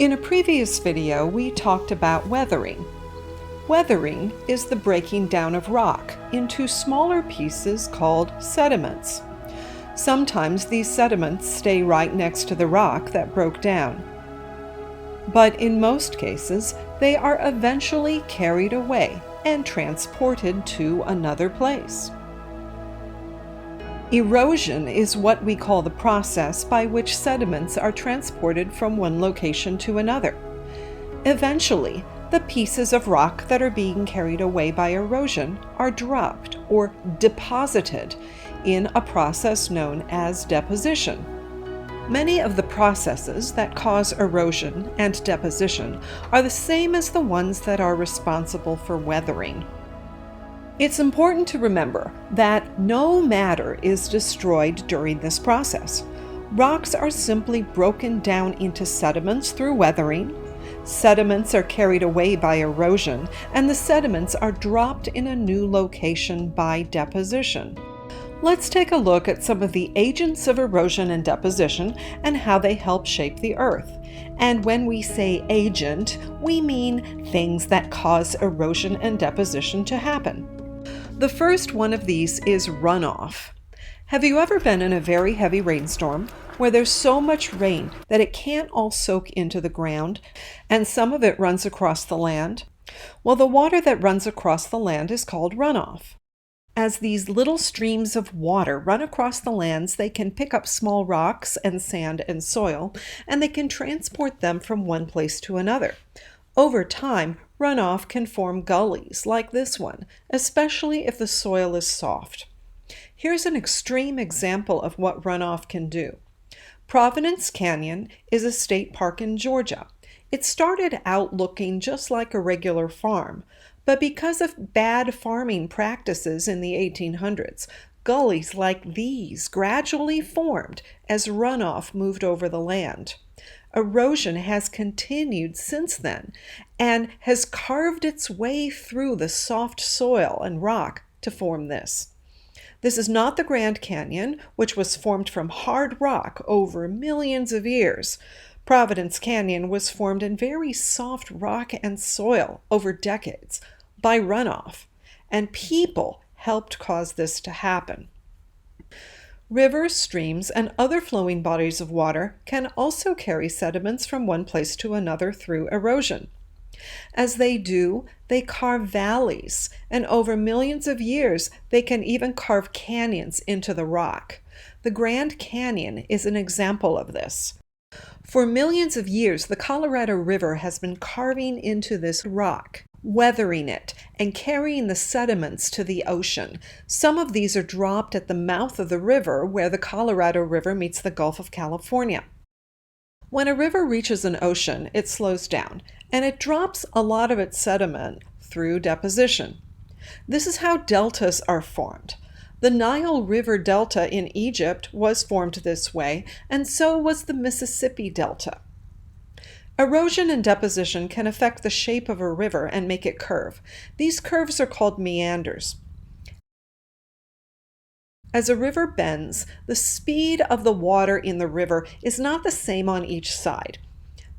In a previous video, we talked about weathering. Weathering is the breaking down of rock into smaller pieces called sediments. Sometimes these sediments stay right next to the rock that broke down. But in most cases, they are eventually carried away and transported to another place. Erosion is what we call the process by which sediments are transported from one location to another. Eventually, the pieces of rock that are being carried away by erosion are dropped or deposited in a process known as deposition. Many of the processes that cause erosion and deposition are the same as the ones that are responsible for weathering. It's important to remember that no matter is destroyed during this process. Rocks are simply broken down into sediments through weathering. Sediments are carried away by erosion, and the sediments are dropped in a new location by deposition. Let's take a look at some of the agents of erosion and deposition and how they help shape the earth. And when we say agent, we mean things that cause erosion and deposition to happen. The first one of these is runoff. Have you ever been in a very heavy rainstorm where there's so much rain that it can't all soak into the ground and some of it runs across the land? Well, the water that runs across the land is called runoff. As these little streams of water run across the lands, they can pick up small rocks and sand and soil, and they can transport them from one place to another. Over time, runoff can form gullies like this one, especially if the soil is soft. Here's an extreme example of what runoff can do. Providence Canyon is a state park in Georgia. It started out looking just like a regular farm, but because of bad farming practices in the 1800s, gullies like these gradually formed as runoff moved over the land. Erosion has continued since then and has carved its way through the soft soil and rock to form this. This is not the Grand Canyon, which was formed from hard rock over millions of years. Providence Canyon was formed in very soft rock and soil over decades by runoff, and people helped cause this to happen. Rivers, streams, and other flowing bodies of water can also carry sediments from one place to another through erosion. As they do, they carve valleys, and over millions of years, they can even carve canyons into the rock. The Grand Canyon is an example of this. For millions of years, the Colorado River has been carving into this rock, weathering it, and carrying the sediments to the ocean. Some of these are dropped at the mouth of the river where the Colorado River meets the Gulf of California. When a river reaches an ocean, it slows down, and it drops a lot of its sediment through deposition. This is how deltas are formed. The Nile River Delta in Egypt was formed this way, and so was the Mississippi Delta. Erosion and deposition can affect the shape of a river and make it curve. These curves are called meanders. As a river bends, the speed of the water in the river is not the same on each side.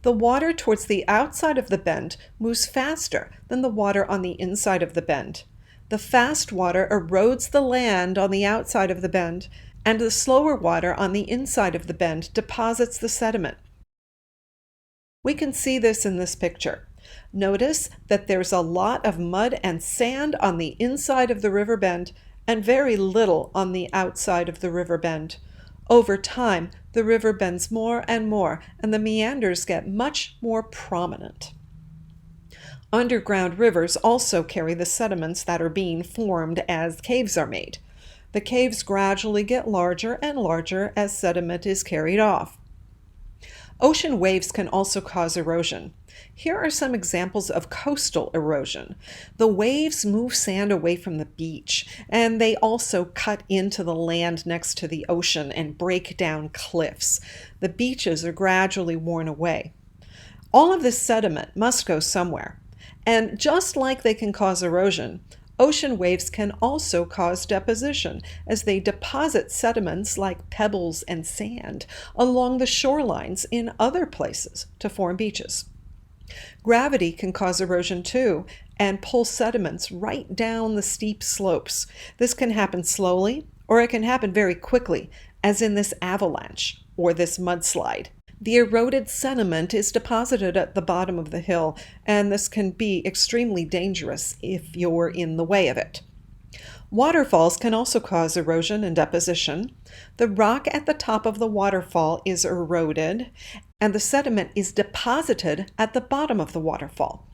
The water towards the outside of the bend moves faster than the water on the inside of the bend. The fast water erodes the land on the outside of the bend, and the slower water on the inside of the bend deposits the sediment. We can see this in this picture. Notice that there's a lot of mud and sand on the inside of the river bend and very little on the outside of the river bend. Over time, the river bends more and more, and the meanders get much more prominent. Underground rivers also carry the sediments that are being formed as caves are made. The caves gradually get larger and larger as sediment is carried off. Ocean waves can also cause erosion. Here are some examples of coastal erosion. The waves move sand away from the beach, and they also cut into the land next to the ocean and break down cliffs. The beaches are gradually worn away. All of this sediment must go somewhere. And just like they can cause erosion, Ocean waves can also cause deposition as they deposit sediments like pebbles and sand along the shorelines in other places to form beaches. Gravity can cause erosion too and pull sediments right down the steep slopes. This can happen slowly or it can happen very quickly, as in this avalanche or this mudslide. The eroded sediment is deposited at the bottom of the hill, and this can be extremely dangerous if you're in the way of it. Waterfalls can also cause erosion and deposition. The rock at the top of the waterfall is eroded, and the sediment is deposited at the bottom of the waterfall.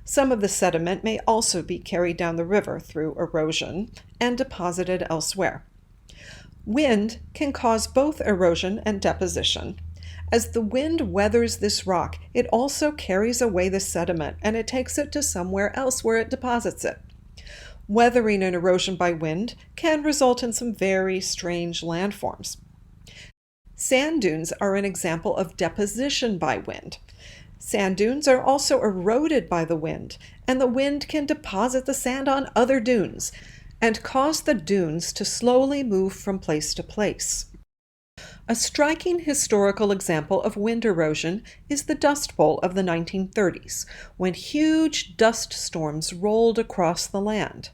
Some of the sediment may also be carried down the river through erosion and deposited elsewhere. Wind can cause both erosion and deposition. As the wind weathers this rock, it also carries away the sediment and it takes it to somewhere else where it deposits it. Weathering and erosion by wind can result in some very strange landforms. Sand dunes are an example of deposition by wind. Sand dunes are also eroded by the wind, and the wind can deposit the sand on other dunes and cause the dunes to slowly move from place to place. A striking historical example of wind erosion is the Dust Bowl of the 1930s, when huge dust storms rolled across the land.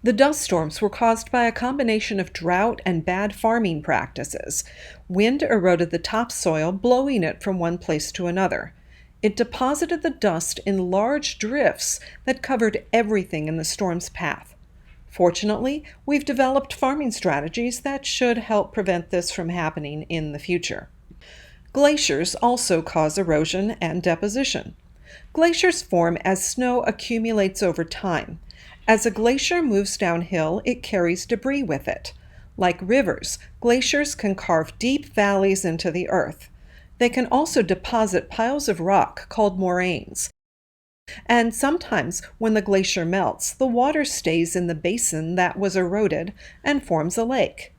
The dust storms were caused by a combination of drought and bad farming practices. Wind eroded the topsoil, blowing it from one place to another. It deposited the dust in large drifts that covered everything in the storm's path. Fortunately, we've developed farming strategies that should help prevent this from happening in the future. Glaciers also cause erosion and deposition. Glaciers form as snow accumulates over time. As a glacier moves downhill, it carries debris with it. Like rivers, glaciers can carve deep valleys into the earth. They can also deposit piles of rock called moraines. And sometimes, when the glacier melts, the water stays in the basin that was eroded and forms a lake.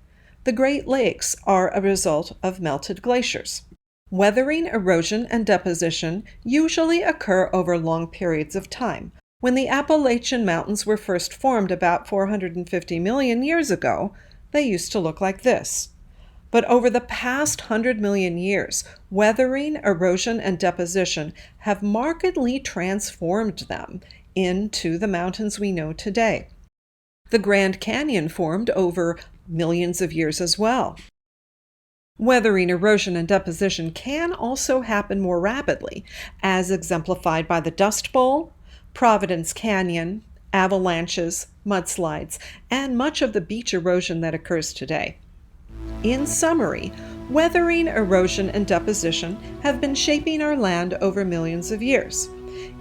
The Great Lakes are a result of melted glaciers. Weathering, erosion, and deposition usually occur over long periods of time. When the Appalachian Mountains were first formed about 450 million years ago, they used to look like this. But over the past 100 million years, weathering, erosion, and deposition have markedly transformed them into the mountains we know today. The Grand Canyon formed over millions of years as well. Weathering, erosion, and deposition can also happen more rapidly, as exemplified by the Dust Bowl, Providence Canyon, avalanches, mudslides, and much of the beach erosion that occurs today. In summary, weathering, erosion, and deposition have been shaping our land over millions of years.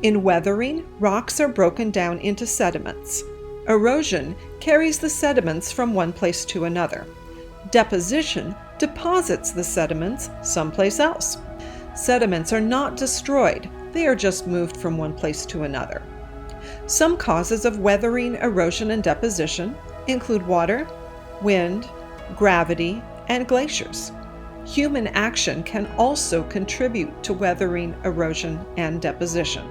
In weathering, rocks are broken down into sediments. Erosion carries the sediments from one place to another. Deposition deposits the sediments someplace else. Sediments are not destroyed, they are just moved from one place to another. Some causes of weathering, erosion, and deposition include water, wind, gravity, and glaciers. Human action can also contribute to weathering, erosion, and deposition.